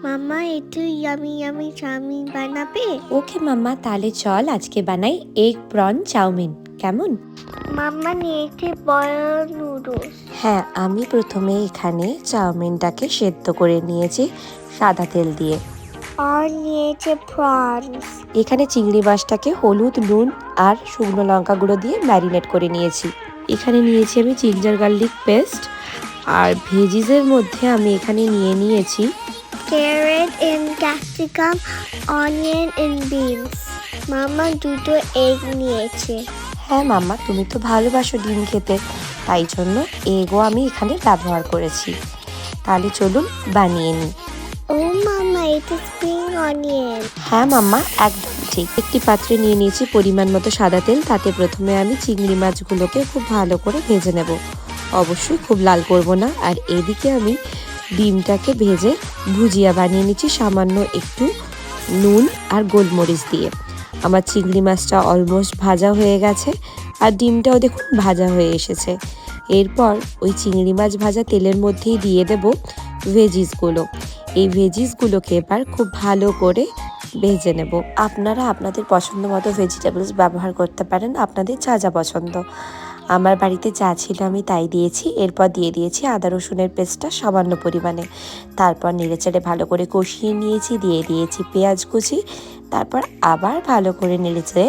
মাম্মা একটু yummy yummy chowmein বানাবে? ওকে মাম্মা, তাহলে চল আজকে বানাই এগ প্রন চাউমিন, কেমন? মাম্মা নিয়েছে বড় নুডলস। হ্যাঁ, আমি প্রথমে এখানে চাউমিনটাকে সেদ্ধ করে নিয়েছি সাদা তেল দিয়ে। আর নিয়েছে প্রনস। এখানে চিংড়ি মাছটাকে হলুদ, নুন আর শুকনো লঙ্কা গুঁড়ো দিয়ে ম্যারিনেট করে নিয়েছি। এখানে নিয়েছি আমি জিঞ্জার গার্লিক পেস্ট, আর ভেজিসের মধ্যে আমি এখানে নিয়েছি carrot and capsicum, onion and beans. মাম্মা দুটো এগ নিয়েছে। হ্যাঁ মাম্মা, তুমি তো ভালোবাসো ডিম খেতে, তাই জন্য এগও আমি এখানে ব্যবহার করেছি। তাহলে চলুন বানিয়ে নিই। ও মাম্মা, এটা স্প্রিং অনিয়ন। হ্যাঁ মাম্মা, একদম ঠিক। একটি পাত্রে নিয়ে নিয়েছি পরিমাণ মতো সাদা তেল। তাতে প্রথমে আমি চিংড়ি মাছগুলোকে খুব ভালো করে ভেজে নেব, অবশ্যই খুব লাল করব না। আর এদিকে আমি ডিমটাকে ভেজে ভুজিয়া বানিয়ে নিচ্ছি সামান্য একটু নুন আর গোলমরিচ দিয়ে। আমার চিংড়ি মাছটা অলমোস্ট ভাজা হয়ে গেছে, আর ডিমটাও দেখুন ভাজা হয়ে এসেছে। এরপর ওই চিংড়ি মাছ ভাজা তেলের মধ্যেই দিয়ে দেব ভেজিসগুলো। এই ভেজিসগুলোকে এবার খুব ভালো করে ভেজে নেব। আপনারা আপনাদের পছন্দ মতো ভেজিটেবলস ব্যবহার করতে পারেন, আপনাদের যা যা পছন্দ। আমার বাড়িতে যা ছিল আমি তাই দিয়েছি। এরপর দিয়ে দিয়েছি আদা রসুনের পেস্টটা সামান্য পরিমাণে। তারপর নেড়েচেড়ে ভালো করে কষিয়ে নিয়েছি, দিয়ে দিয়েছি পেঁয়াজ কুচি। তারপর আবার ভালো করে নেড়েচেড়ে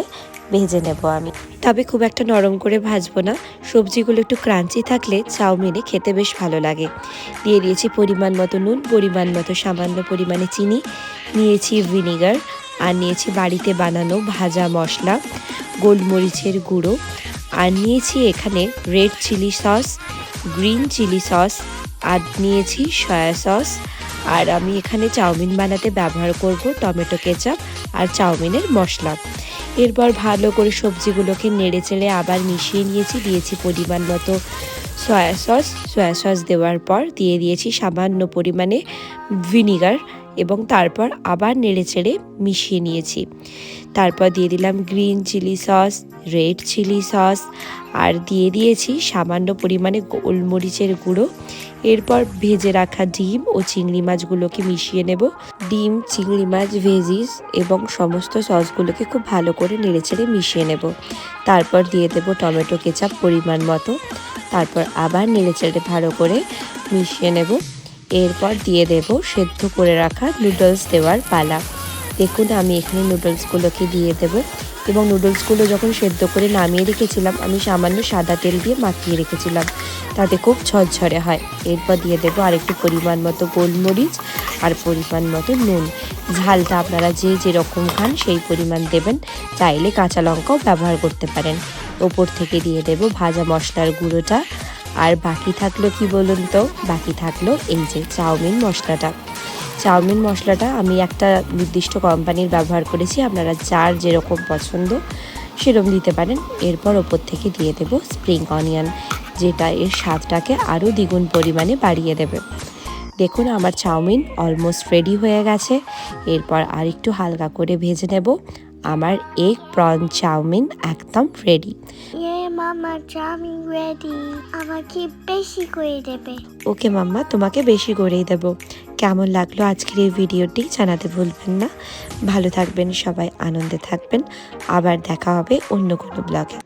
ভেজে নেব আমি, তবে খুব একটা নরম করে ভাজবো না। সবজিগুলো একটু ক্রাঞ্চি থাকলে চাউমিনে খেতে বেশ ভালো লাগে। দিয়ে দিয়েছি পরিমাণ মতো নুন, পরিমাণ মতো সামান্য পরিমাণে চিনি, নিয়েছি ভিনিগার, আর নিয়েছি বাড়িতে বানানো ভাজা মশলা, গোলমরিচের গুঁড়ো, আর নিয়েছি এখানে red chilli sauce, green chilli sauce, আর নিয়েছি সয়া সস। আর আমি এখানে চাউমিন বানাতে ব্যবহার করব টমেটো কেচাপ আর চাউমিনের মশলা। এরপর ভালো করে সবজিগুলোকে নেড়েচেড়ে আবার মিশিয়ে নিয়েছি। দিয়েছি পরিমাণ মতো সয়া সস। সয়া সস দেওয়ার পর দিয়ে দিয়েছি সামান্য পরিমাণে ভিনিগার, এবং তারপর আবার নেড়েচেড়ে মিশিয়ে নিয়েছি। তারপর দিয়ে দিলাম green chilli sauce, red chilli sauce, আর দিয়ে দিয়েছি সামান্য পরিমাণে গোলমরিচের গুঁড়ো। এরপর ভেজে রাখা ডিম ও চিংড়ি মাছগুলোকে মিশিয়ে নেব। ডিম, চিংড়ি মাছ, ভেজিস এবং সমস্ত সসগুলোকে খুব ভালো করে নেড়েচেড়ে মিশিয়ে নেব। তারপর দিয়ে দেব টমেটো কেচাপ পরিমাণ মতো। তারপর আবার নেড়েচেড়ে ভালো করে মিশিয়ে নেব। এরপর দিয়ে দেব সেদ্ধ করে রাখা নুডলস দেওয়ার পালা। দেখুন আমি এখানে নুডলসগুলোকে দিয়ে দেব, এবং নুডলসগুলো যখন সেদ্ধ করে নামিয়ে রেখেছিলাম আমি সামান্য সাদা তেল দিয়ে মাখিয়ে রেখেছিলাম, তাতে খুব ঝরঝরে হয়। এরপর দিয়ে দেবো আরেকটু পরিমাণ মতো গোলমরিচ আর পরিমাণ মতো নুন। ঝালটা আপনারা যে যেরকম খান সেই পরিমাণ দেবেন, চাইলে কাঁচা লঙ্কাও ব্যবহার করতে পারেন। ওপর থেকে দিয়ে দেব ভাজা মশলার গুঁড়োটা। আর বাকি থাকলো কি বলুন তো, বাকি থাকলো এই যে চাউমিন মশলাটা। চাউমিন মশলাটা আমি একটা নির্দিষ্ট কোম্পানির ব্যবহার করেছি, আপনারা যার যেরকম পছন্দ সেরকম দিতে পারেন। এরপর ওপর থেকে দিয়ে দেব স্প্রিং অনিয়ন, যেটা এর স্বাদটাকে আরও দ্বিগুণ পরিমাণে বাড়িয়ে দেবে। দেখুন আমার চাউমিন অলমোস্ট রেডি হয়ে গেছে। এরপর আরেকটু হালকা করে ভেজে নেব। আমার এগ প্রন চাউমিন একদম রেডি। মাম্মা, চাউমিন রেডি। আমাকে বেশি করে দেবে। ওকে মাম্মা, তোমাকে বেশি করেই দেবো। কেমন লাগলো আজকের এই ভিডিওটি জানাতে ভুলবেন না। ভালো থাকবেন সবাই, আনন্দে থাকবেন। আবার দেখা হবে অন্য কোনো ব্লগে।